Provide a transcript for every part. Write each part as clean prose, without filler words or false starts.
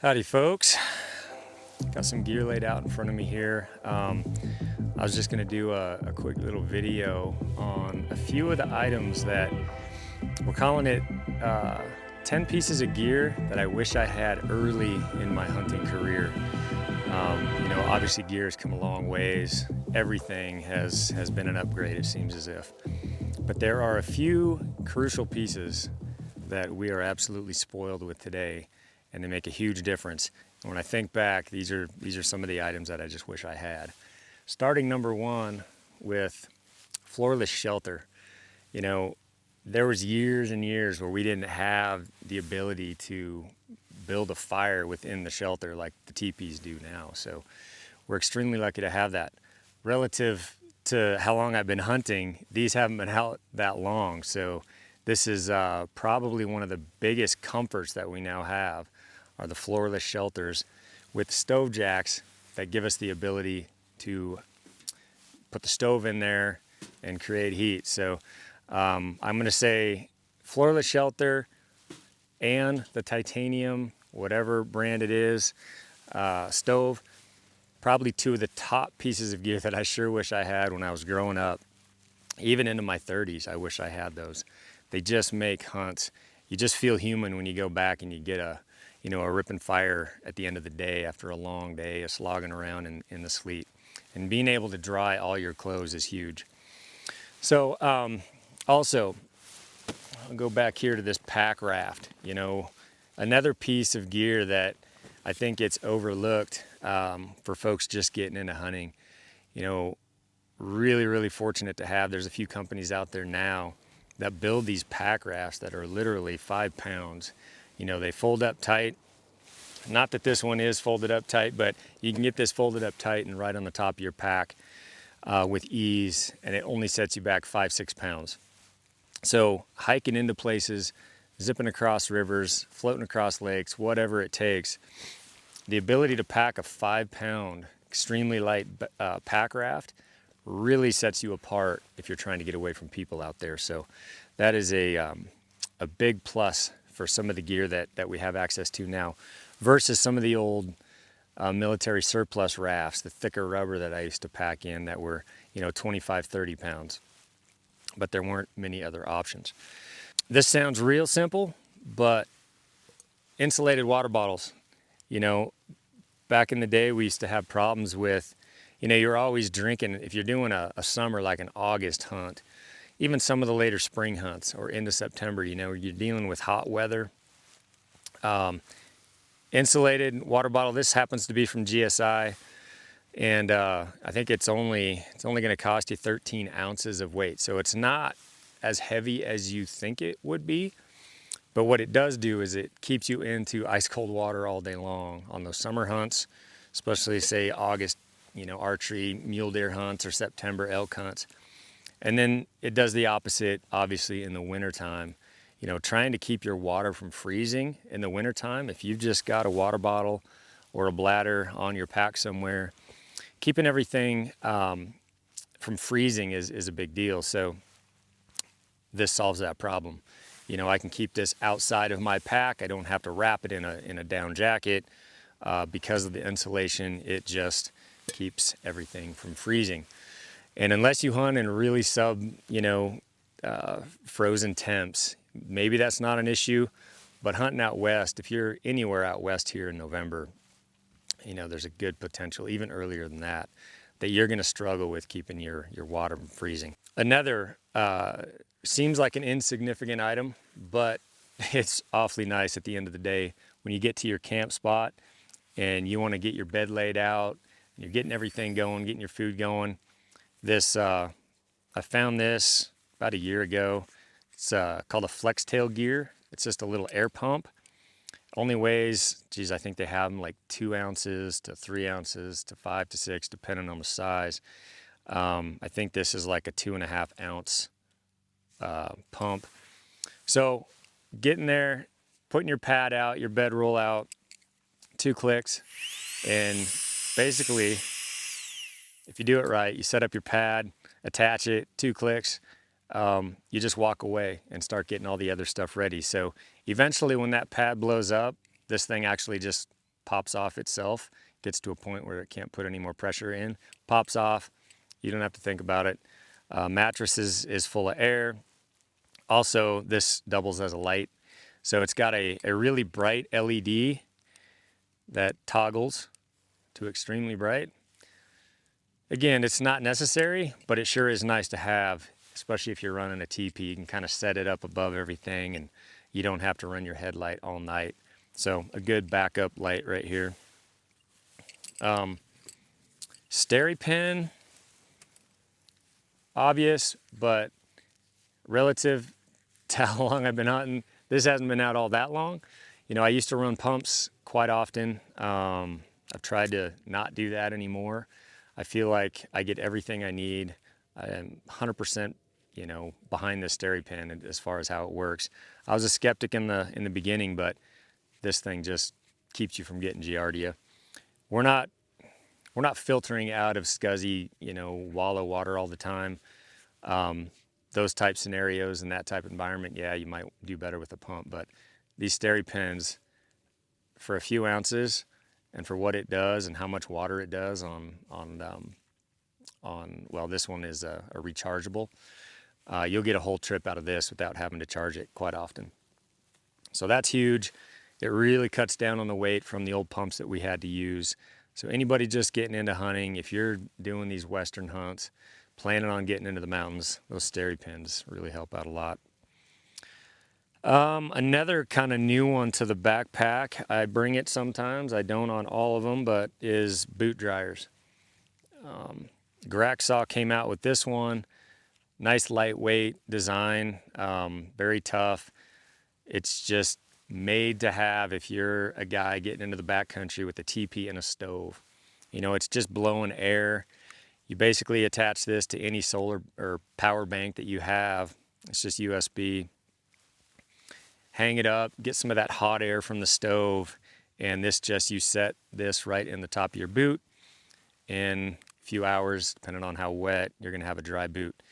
Howdy folks, got some gear laid out in front of me here. I was just gonna do a quick little video on a few of the items that we're calling it 10 pieces of gear that I wish I had early in my hunting career. Obviously gear has come a long ways. Everything has been an upgrade, it seems as if. But there are a few crucial pieces that we are absolutely spoiled with today, and they make a huge difference. And when I think back, these are some of the items that I just wish I had. Starting number one with Floorless Shelter. There was years and years where we didn't have the ability to build a fire within the shelter like the teepees do now. So we're extremely lucky to have that. Relative to how long I've been hunting, these haven't been out that long. So this is probably one of the biggest comforts that we now have are the floorless shelters with stove jacks that give us the ability to put the stove in there and create heat. So I'm going to say floorless shelter and the titanium, whatever brand it is, stove, probably two of the top pieces of gear that I sure wish I had when I was growing up. Even into my 30s, I wish I had those. They just make hunts. You just feel human when you go back and you get a ripping fire at the end of the day after a long day of slogging around in the sleet. And being able to dry all your clothes is huge. So also, I'll go back here to this pack raft. Another piece of gear that I think it's overlooked for folks just getting into hunting. Really, really fortunate to have. There's a few companies out there now that build these pack rafts that are literally 5 pounds. They fold up tight. Not that this one is folded up tight, but you can get this folded up tight and right on the top of your pack with ease, and it only sets you back 5-6 pounds. So hiking into places, zipping across rivers, floating across lakes, whatever it takes, the ability to pack a 5-pound, extremely light pack raft really sets you apart if you're trying to get away from people out there. So that is a big plus for some of the gear that we have access to now versus some of the old military surplus rafts, the thicker rubber that I used to pack in that were 25, 30 pounds. But there weren't many other options. This sounds real simple, but insulated water bottles. Back in the day, we used to have problems with, you're always drinking. If you're doing a summer, like an August hunt, even some of the later spring hunts or into September, you're dealing with hot weather. Insulated water bottle, this happens to be from GSI. And I think it's only going to cost you 13 ounces of weight. So it's not as heavy as you think it would be. But what it does do is it keeps you into ice cold water all day long on those summer hunts, especially say August, archery, mule deer hunts, or September elk hunts. And then it does the opposite, obviously, in the wintertime. Trying to keep your water from freezing in the wintertime, if you've just got a water bottle or a bladder on your pack somewhere, keeping everything from freezing is a big deal. So this solves that problem. I can keep this outside of my pack. I don't have to wrap it in a down jacket. Because of the insulation, it just keeps everything from freezing. And unless you hunt in really frozen temps, maybe that's not an issue. But hunting out west, if you're anywhere out west here in November, there's a good potential, even earlier than that you're going to struggle with keeping your water from freezing. Another seems like an insignificant item, but it's awfully nice at the end of the day when you get to your camp spot and you want to get your bed laid out, and you're getting everything going, getting your food going. This I found this about a year ago. It's called a flex tail gear. It's just a little air pump. Only weighs, I think they have them like 2 ounces to 3 ounces to 5 to 6, depending on the size. I think this is like a 2.5 ounce pump. So getting there, putting your pad out, your bedroll out, 2 clicks, and basically, if you do it right, you set up your pad, attach it, 2 clicks, you just walk away and start getting all the other stuff ready. So eventually when that pad blows up, this thing actually just pops off itself, gets to a point where it can't put any more pressure in, pops off. You don't have to think about it. Mattress is full of air. Also, this doubles as a light. So it's got a really bright LED that toggles to extremely bright. Again, it's not necessary, but it sure is nice to have, especially if you're running a TP. You can kind of set it up above everything and you don't have to run your headlight all night. So a good backup light right here. Steri pin, obvious, but relative to how long I've been hunting, this hasn't been out all that long. You know, I used to run pumps quite often. I've tried to not do that anymore. I feel like I get everything I need. I am 100%, you know, behind the Steri pin as far as how it works. I was a skeptic in the beginning, but this thing just keeps you from getting Giardia. We're not filtering out of scuzzy, you know, wallow water all the time. Those type scenarios and that type of environment, yeah, you might do better with a pump. But these Steri pins, for a few ounces, and for what it does and how much water it does on well, this one is a rechargeable. You'll get a whole trip out of this without having to charge it quite often. So that's huge. It really cuts down on the weight from the old pumps that we had to use. So anybody just getting into hunting, if you're doing these Western hunts, planning on getting into the mountains, those Steri pins really help out a lot. Another kind of new one to the backpack, I bring it sometimes, I don't on all of them, but is boot dryers. Graxaw came out with this one. Nice lightweight design, very tough. It's just made to have if you're a guy getting into the backcountry with a teepee and a stove. You know, it's just blowing air. You basically attach this to any solar or power bank that you have. It's just USB. Hang it up, get some of that hot air from the stove, and you set this right in the top of your boot. In a few hours, depending on how wet, you're gonna have a dry boot.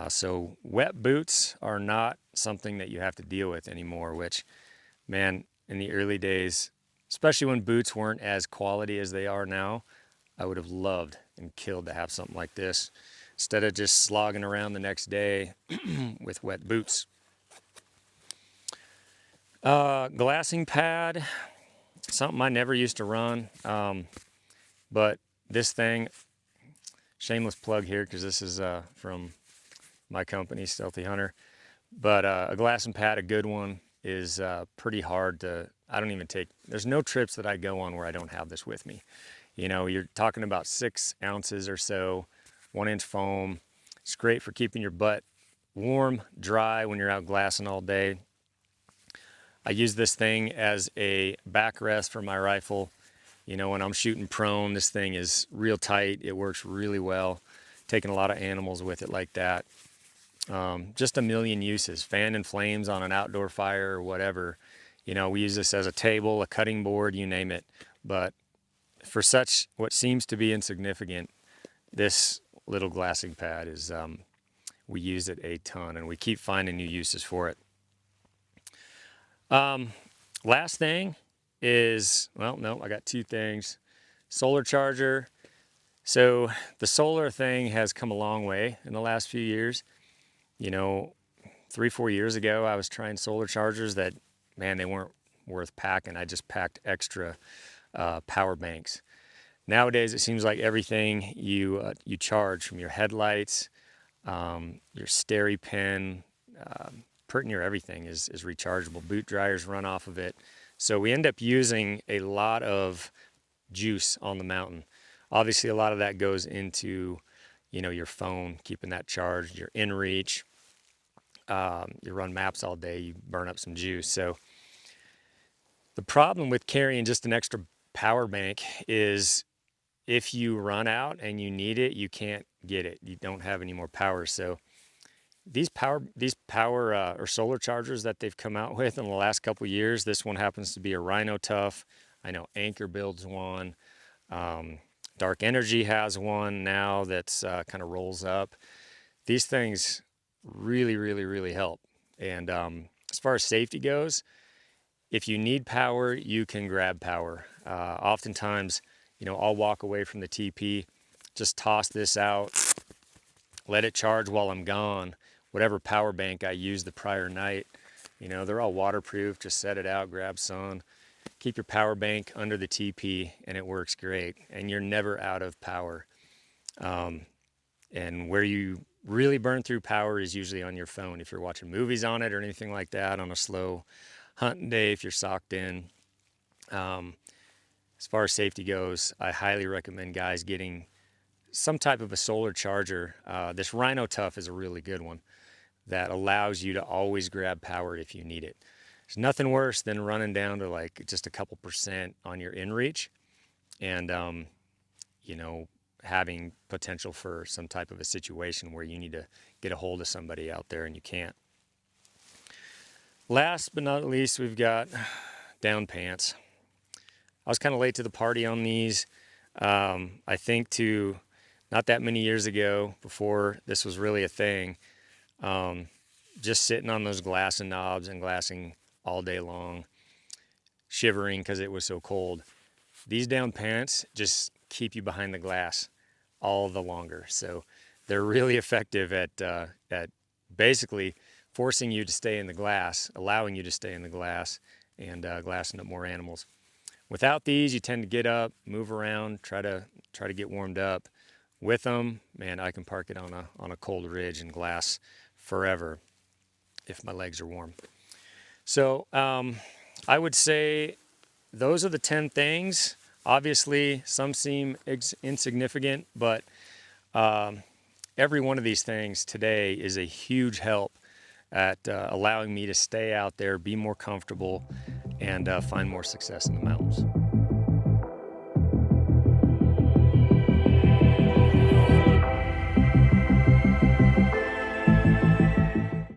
So wet boots are not something that you have to deal with anymore, which, man, in the early days, especially when boots weren't as quality as they are now, I would have loved and killed to have something like this instead of just slogging around the next day with wet boots. Glassing pad, something I never used to run, but this thing, shameless plug here because this is from my company, Stealthy Hunter, but a glassing pad, a good one, is pretty hard to, there's no trips that I go on where I don't have this with me. You know, you're talking about 6 ounces or so, 1-inch foam. It's great for keeping your butt warm, dry when you're out glassing all day. I use this thing as a backrest for my rifle. You know, when I'm shooting prone, this thing is real tight. It works really well. Taking a lot of animals with it like that. Just a million uses. Fan and flames on an outdoor fire or whatever. You know, we use this as a table, a cutting board, you name it. But for such what seems to be insignificant, this little glassing pad is, we use it a ton and we keep finding new uses for it. Last thing is, well, no, I got 2 things. Solar charger. So the solar thing has come a long way in the last few years. You know, 3-4 years ago, I was trying solar chargers that, man, they weren't worth packing. I just packed extra power banks. Nowadays, it seems like everything you charge, from your headlights, your Steri pin, pretty near everything is rechargeable. Boot dryers run off of it. So we end up using a lot of juice on the mountain. Obviously, a lot of that goes into, you know, your phone, keeping that charged, your inReach. You run maps all day, you burn up some juice. So the problem with carrying just an extra power bank is if you run out and you need it, you can't get it. You don't have any more power. So these power or solar chargers that they've come out with in the last couple of years, this one happens to be a Rhino Tough. I know Anchor builds one. Dark Energy has one now that's kind of rolls up. These things really, really, really help. And as far as safety goes, if you need power, you can grab power. Oftentimes, I'll walk away from the TP, just toss this out, let it charge while I'm gone. Whatever power bank I used the prior night, they're all waterproof. Just set it out, grab sun, keep your power bank under the TP, and it works great. And you're never out of power. And where you really burn through power is usually on your phone. If you're watching movies on it or anything like that on a slow hunting day, if you're socked in. As far as safety goes, I highly recommend guys getting some type of a solar charger. This Rhino Tough is a really good one that allows you to always grab power if you need it. There's nothing worse than running down to like just a couple percent on your inReach and, having potential for some type of a situation where you need to get a hold of somebody out there and you can't. Last but not least, we've got down pants. I was kind of late to the party on these. I think not that many years ago, before this was really a thing, just sitting on those glassing knobs and glassing all day long, shivering because it was so cold. These down pants just keep you behind the glass all the longer. So they're really effective at basically forcing you to stay in the glass, allowing you to stay in the glass, and glassing up more animals. Without these, you tend to get up, move around, try to get warmed up. With them, man, I can park it on a cold ridge and glass forever if my legs are warm. So I would say those are the 10 things. Obviously, some seem insignificant, but every one of these things today is a huge help at allowing me to stay out there, be more comfortable, and find more success in the mountains.